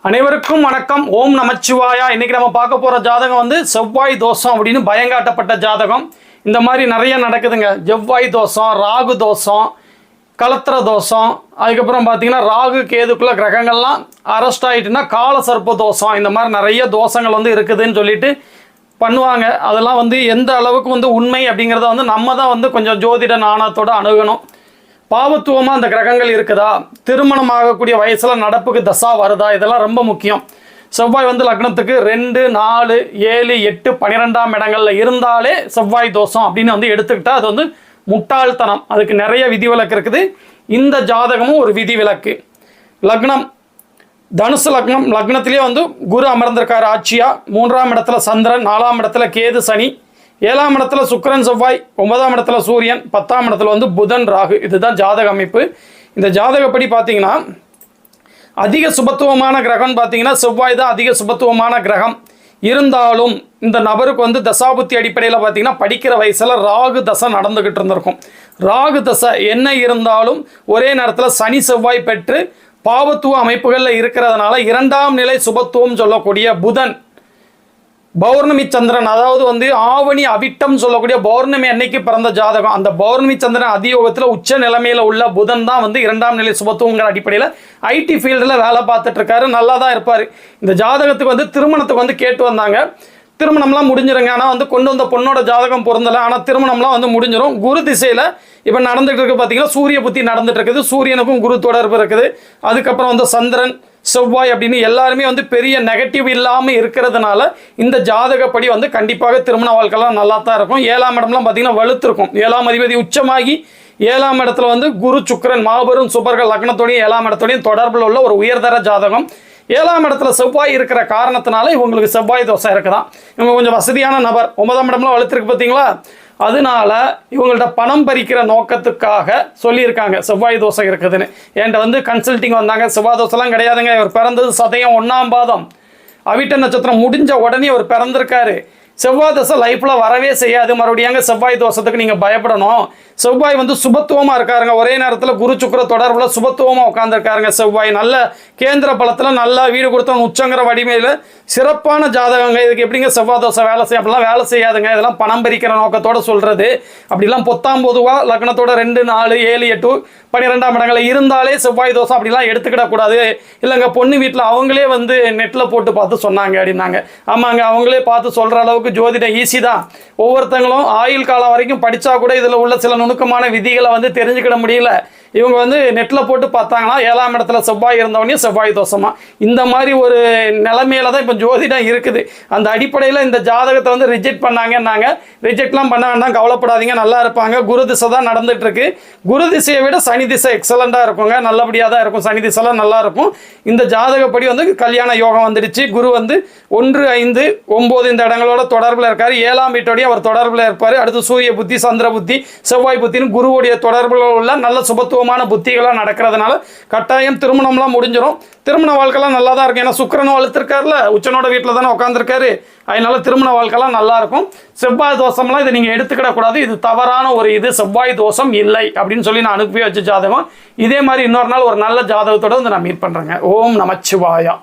அனைவருக்கும் வணக்கம். ஓம் நமச்சிவாயா. இன்னைக்கு நம்ம பார்க்க போற ஜாதகம் வந்து செவ்வாய் தோஷம் அப்படின்னு பயங்காட்டப்பட்ட ஜாதகம். இந்த மாதிரி நிறைய நடக்குதுங்க. செவ்வாய் தோஷம், ராகு தோஷம், கலத்திர தோஷம், அதுக்கப்புறம் பார்த்தீங்கன்னா ராகு கேதுக்குள்ள கிரகங்கள்லாம் அரெஸ்ட் ஆகிட்டுன்னா கால சர்ப்ப தோஷம், இந்த மாதிரி நிறைய தோஷங்கள் வந்து இருக்குதுன்னு சொல்லிட்டு பண்ணுவாங்க. அதெல்லாம் வந்து எந்த அளவுக்கு வந்து உண்மை அப்படிங்கிறத வந்து நம்ம தான் வந்து கொஞ்சம் ஜோதிட நாணத்தோடு அணுகணும். பாவத்துவமாக அந்த கிரகங்கள் இருக்குதா, திருமணம் ஆகக்கூடிய வயசில் நடப்புக்கு தசா வருதா, இதெல்லாம் ரொம்ப முக்கியம். செவ்வாய் வந்து லக்னத்துக்கு 2, 4, 7, 8, 12ஆம் இடங்களில் இருந்தாலே செவ்வாய் தோஷம் அப்படின்னு வந்து எடுத்துக்கிட்டா அது வந்து முட்டாள்தனம். அதுக்கு நிறைய விதிவிலக்கு இருக்குது. இந்த ஜாதகமும் ஒரு விதிவிலக்கு. லக்னம் தனுசு லக்னம், லக்னத்திலே வந்து குரு அமர்ந்திருக்கார் ஆட்சியா. 3ஆம் இடத்துல சந்திரன், 4ஆம் இடத்துல கேது சனி, 7ஆம் இடத்துல சுக்கிரன் செவ்வாய், 9ஆம் இடத்துல சூரியன், 10ஆம் இடத்துல வந்து புதன் ராகு. இதுதான் ஜாதக அமைப்பு. இந்த ஜாதகப்படி பார்த்தீங்கன்னா அதிக சுபத்துவமான கிரகம்னு பார்த்தீங்கன்னா செவ்வாய் தான் அதிக சுபத்துவமான கிரகம். இருந்தாலும் இந்த நபருக்கு வந்து தசாபுத்தி அடிப்படையில் பார்த்தீங்கன்னா படிக்கிற வயசில் ராகு தசை நடந்துக்கிட்டு இருந்திருக்கும். ராகு தசை என்ன இருந்தாலும் ஒரே நேரத்தில் சனி செவ்வாய் பெற்று பாவத்துவ அமைப்புகளில் இருக்கிறதுனால 2ஆம் நிலை சுபத்துவம் சொல்லக்கூடிய புதன், பௌர்ணமி சந்திரன், அதாவது வந்து ஆவணி அவிட்டம் சொல்லக்கூடிய பௌர்ணமி அன்னைக்கு பிறந்த ஜாதகம். அந்த பௌர்ணமி சந்திரன் அதியோகத்தில் உச்ச நிலைமையில் உள்ள புதன் தான் வந்து 2ஆம் நிலை சுபத்துவங்கிற அடிப்படையில் ஐடி ஃபீல்டில் வேலை பார்த்துட்டு இருக்காரு. நல்லா தான் இருப்பார். இந்த ஜாதகத்துக்கு வந்து திருமணத்துக்கு வந்து கேட்டு வந்தாங்க. திருமணம்லாம் முடிஞ்சிருங்க. ஆனால் வந்து கொண்டு வந்த பொண்ணோட ஜாதகம் பொருந்தலை. ஆனால் திருமணம்லாம் வந்து முடிஞ்சிடும். குரு திசையில் இப்போ நடந்துகிட்டு இருக்கு. பார்த்தீங்கன்னா சூரிய புத்தி நடந்துட்டு இருக்குது. சூரியனுக்கும் குரு தொடர்பு இருக்குது. அதுக்கப்புறம் வந்து சந்திரன் செவ்வாய் அப்படின்னு எல்லாருமே வந்து பெரிய நெகட்டிவ் இல்லாமல் இருக்கிறதுனால இந்த ஜாதகப்படி வந்து கண்டிப்பாக திருமண வாழ்க்கைலாம் நல்லா தான் இருக்கும். 7ஆம் இடம்லாம் பார்த்தீங்கன்னா வலுத்திருக்கும். 7ஆம் அதிபதி உச்சமாகி 7ஆம் இடத்துல வந்து குரு சுக்கிரன் மாபெரும் சுபர்கள் லக்னத்தோடையும் 7ஆம் இடத்தோடையும் தொடர்பில் உள்ள ஒரு உயர்தர ஜாதகம். 7ஆம் இடத்துல செவ்வாய் இருக்கிற காரணத்தினால இவங்களுக்கு செவ்வாய் தோஷம் இருக்குதான். இவங்க கொஞ்சம் வசதியான நபர். 9ஆம் இடம்லாம் வலுத்திருக்கு பார்த்தீங்களா. அதனால இவங்கள்ட்ட பணம் பறிக்கிற நோக்கத்துக்காக சொல்லியிருக்காங்க செவ்வாய் தோஷம் இருக்குதுன்னு. என்கிட்ட வந்து கன்சல்டிங் வந்தாங்க. செவ்வாய் தோஷம்லாம் கிடையாதுங்க. இவர் பிறந்தது சதயம் 1ஆம் பாதம், அவிட்ட நட்சத்திரம் முடிஞ்ச உடனே அவர் பிறந்திருக்காரு. செவ்வாய் தோசை லைஃப்பில் வரவே செய்யாது. மறுபடியும் செவ்வாய் தோஷத்துக்கு நீங்கள் பயப்படணும். செவ்வாய் வந்து சுபத்துவமாக இருக்காருங்க. ஒரே நேரத்தில் குரு சுக்கிர தொடர்பில் சுபத்துவமாக உட்காந்துருக்காருங்க. செவ்வாய் நல்ல கேந்திர பலத்தில் நல்லா வீடு கொடுத்தவங்க உச்சங்கிற வடிமையில் சிறப்பான ஜாதகங்க. இதுக்கு எப்படிங்க செவ்வாய் தோசை வேலை செய்ய? அப்படிலாம் வேலை செய்யாதுங்க. இதெல்லாம் பணம் பறிக்கிற நோக்கத்தோடு சொல்கிறது. அப்படிலாம் பொத்தாம் பொதுவாக லக்னத்தோட 2, 4, 7, 8, 12ஆம் இடங்களில் இருந்தாலே செவ்வாய் தோசை அப்படிலாம் எடுத்துக்கிடக்கூடாது. இல்லைங்க பொண்ணு வீட்டில் அவங்களே வந்து நெட்டில் போட்டு பார்த்து சொன்னாங்க அப்படின்னாங்க. ஆமாங்க, அவங்களே பார்த்து சொல்கிற அளவுக்கு ஜோதிடம் ஈஸி தான். ஒவ்வொருத்தங்களும் ஆயுள் காலம் வரைக்கும் படித்தா கூட இதில் உள்ள சில நுணுக்கமான விதிகளை வந்து தெரிஞ்சுக்கிட முடியல. இவங்க வந்து நெட்டில் போட்டு பார்த்தாங்கன்னா 7ஆம் இடத்துல செவ்வாய் இருந்தவனே செவ்வாய் தோஷமா. இந்த மாதிரி ஒரு நிலைமையில தான் இப்போ ஜோதிடம் இருக்குது. அந்த அடிப்படையில் இந்த ஜாதகத்தை வந்து ரிஜெக்ட் பண்ணாங்கன்னாங்க. ரிஜெக்ட்லாம் பண்ண வேண்டாம், கவலைப்படாதீங்க, நல்லா இருப்பாங்க. குரு திசை தான் நடந்துட்டு இருக்கு. குரு திசையை விட சனி திசை எக்ஸலண்டாக இருக்குங்க. நல்லபடியாக தான் இருக்கும். சனி திசைலாம் நல்லா இருக்கும். இந்த ஜாதகப்படி வந்து கல்யாண யோகம் வந்துடுச்சு. குரு வந்து 1, 5, 9 இந்த இடங்களோட தொடர்பில் இருக்காரு. 7ஆம் வீட்டோடய அவர் தொடர்பில் இருப்பார். அடுத்து சூரிய புத்தி, சந்திர புத்தி, செவ்வாய் புத்தின்னு குருவுடைய தொடர்பில் உள்ள நல்ல சுபத்துவமான புத்திகளாக நடக்கிறதுனால கட்டாயம் திருமணம்லாம் முடிஞ்சிடும். திருமண வாழ்க்கைலாம் நல்லா தான் இருக்கும். ஏன்னா சுக்கிரனும் வளர்த்துருக்காருல, உச்சனோட வீட்டில் தானே உட்காந்துருக்காரு. அதனால திருமண வாழ்க்கைலாம் நல்லா இருக்கும். செவ்வாய் தோஷம்லாம் இதை நீங்கள் எடுத்துக்கிடக்கூடாது. இது தவறான ஒரு இது. செவ்வாய் தோஷம் இல்லை அப்படின்னு சொல்லி நான் அனுப்பி வச்ச ஜாதகம். இதே மாதிரி இன்னொரு நாள் ஒரு நல்ல ஜாதகத்தோட வந்து நான் மீட் பண்ணுறேங்க. ஓம் நமச்சிவாயா.